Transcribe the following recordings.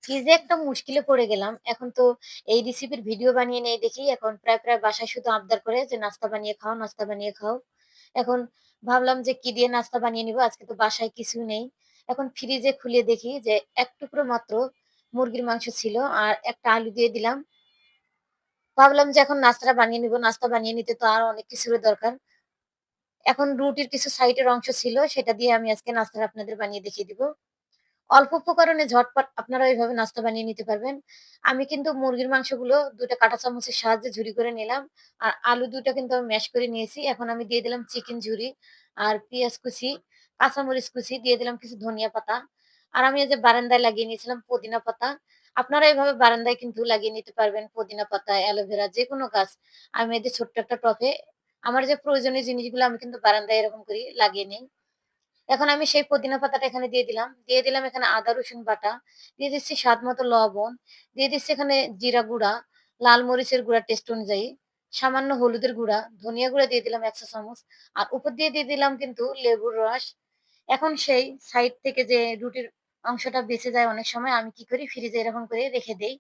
কি যে একটা মুশকিলে পড়ে গেলাম। এখন তো এই রেসিপির ভিডিও বানিয়ে নেই দেখি এখন প্রায় বাসায় শুধু আবদার করে যে নাস্তা বানিয়ে খাও, নাস্তা বানিয়ে খাও। এখন ভাবলাম যে কি দিয়ে নাস্তা বানিয়ে নিব? আজকে তো বাসায় কিছু নেই। এখন ফ্রিজে খুলে দেখি যে ১ টুকরো মাত্র মুরগির মাংস ছিল আর একটা আলু দিয়ে দিলাম। ভাবলাম যে এখন নাস্তাটা বানিয়ে নিব। নাস্তা বানিয়ে নিতে তো আরো অনেক কিছুর দরকার। এখন রুটির কিছু সাইডের অংশ ছিল সেটা দিয়ে আমি আজকে নাস্তাটা আপনাদের বানিয়ে দেখিয়ে দিব। অল্প উপকরণে ঝটপট আপনারা এভাবে নাস্তা বানিয়ে নিতে পারবেন। আমি কিন্তু মুরগির মাংসগুলো ২ টা কাঁটা চামচের সাহায্যে ঝুরি করে নিলাম। আর আলু ২ টা কিন্তু আমি ম্যাশ করে নিয়েছি। এখন আমি দিয়ে দিলাম চিকেন ঝুরি, আর পেঁয়াজ কুচি, কাঁচামরিচ কুচি, দিয়ে দিলাম কিছু ধনিয়া পাতা। আর আমি এই যে বারান্দায় লাগিয়ে নিয়েছিলাম পুদিনা পাতা। আপনারা এভাবে বারান্দায় কিন্তু লাগিয়ে নিতে পারবেন পুদিনা পাতা, অ্যালোভেরা যেকোনো গাছ। আমি এই যে ছোট্ট একটা টবে আমার যে প্রয়োজনীয় জিনিসগুলো আমি কিন্তু বারান্দায় এরকম করেই লাগিয়ে নেই। এখন আমি সেই পুদিনা পাতাটা এখানে দিয়ে দিলাম। দিয়ে দিলাম এখানে আদা রসুন বাটা। দিয়ে দিচ্ছি স্বাদ মতো লবণ। দিয়ে দিচ্ছি এখানে জিরা গুঁড়া, লাল মরিচের গুঁড়া টেস্ট অনুযায়ী, সামান্য হলুদের গুঁড়া, ধনিয়া গুঁড়া দিয়ে দিলাম ১ চা চামচ। আর উপর দিয়ে দিলাম কিন্তু লেবুর রস। এখন সেই সাইড থেকে যে রুটির অংশটা বেঁচে যায় অনেক সময় আমি কি করি ফ্রিজে এরকম করে রেখে দেই।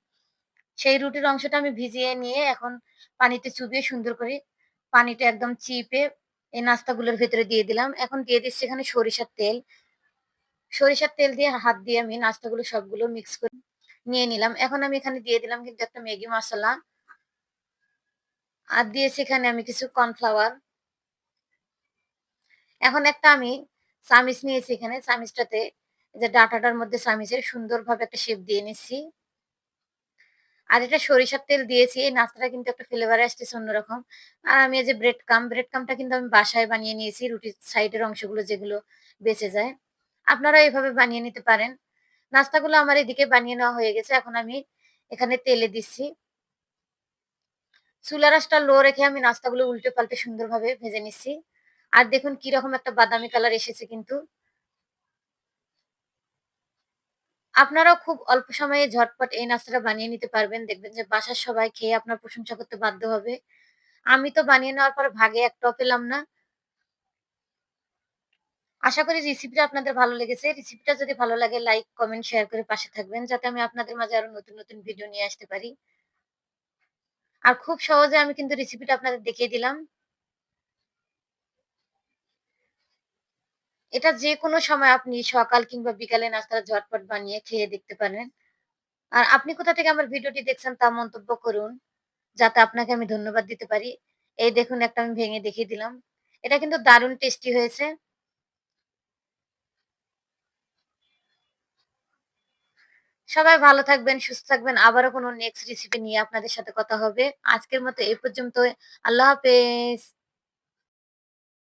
সেই রুটির অংশটা আমি ভিজিয়ে নিয়ে এখন পানিতে চুবিয়ে সুন্দর করে পানিটা একদম চিপে এই নাস্তাগুলোর ভেতরে দিয়ে দিলাম। এখন দিয়ে দিচ্ছি এখানে সরিষার তেল। সরিষার তেল দিয়ে হাত দিয়ে আমি নাস্তাগুলো সবগুলো মিক্স করে নিয়ে নিলাম। এখন আমি এখানে দিয়ে দিলাম কিন্তু একটা ম্যাগি মসলা। আর দিয়েছি এখানে আমি কিছু কর্নফ্লাওয়ার। এখন একটা আমি চামিচ নিয়েছি এখানে। চামিচটাতে এই যে ডাঁটাটার মধ্যে চামিচের সুন্দরভাবে একটা শেপ দিয়ে নিচ্ছি। আর এটা সরিষার তেল দিয়েছি। এই নাস্তাটা কিন্তু একটা ফ্লেভার আসতেছে অন্যরকম। আর আমি এই যে ব্রেড ক্রাম্বটা কিন্তু আমি বাসায় বানিয়ে নিয়েছি। রুটির সাইডের অংশগুলো যেগুলো বেঁচে যায়। আপনারা এভাবে বানিয়ে নিতে পারেন। নাস্তাগুলো আমার এদিকে বানিয়ে নেওয়া হয়ে গেছে। এখন আমি এখানে তেলে দিচ্ছি। চুলার আঁচটা লো রেখে আমি নাস্তাগুলো উল্টে-পাল্টে সুন্দরভাবে ভেজে নিচ্ছি। আর দেখুন কিরকম একটা বাদামি কালার এসেছে কিন্তু। আপনারাও খুব অল্প সময়ে ঝটপট এই নাস্তাটা বানিয়ে নিতে পারবেন। দেখবেন যে বাসার সবাই খেয়ে আপনার প্রশংসা করতে বাধ্য হবে। আমি তো বানিয়ে নেওয়ার পর ভাগে একটাও পেলাম না। আশা করি রেসিপিটা আপনাদের ভালো লেগেছে। রেসিপিটা যদি ভালো লাগে লাইক, কমেন্ট, শেয়ার করে পাশে থাকবেন যাতে আমি আপনাদের মাঝে আরো নতুন ভিডিও নিয়ে আসতে পারি। আর খুব সহজে আমি কিন্তু রেসিপিটা আপনাদের দেখিয়ে দিলাম। এটা যেকোনো সময় আপনি সকাল কিংবা বিকালে নাস্তাটা ঝটপট বানিয়ে খেয়ে দেখতে পারেন। আর আপনি কোথা থেকে আমার ভিডিওটি দেখছেন তা মন্তব্য করুন, যাতে আপনাকে আমি ধন্যবাদ দিতে পারি। এই দেখুন একটা আমি ভেঙে দেখিয়ে দিলাম। এটা কিন্তু দারুণ টেস্টি হয়েছে। সবাই ভালো থাকবেন, সুস্থ থাকবেন। আবারও কোনো নেক্সট রেসিপি নিয়ে আপনাদের সাথে কথা হবে। আজকের মতো এই পর্যন্তই। আল্লাহ হাফেজ।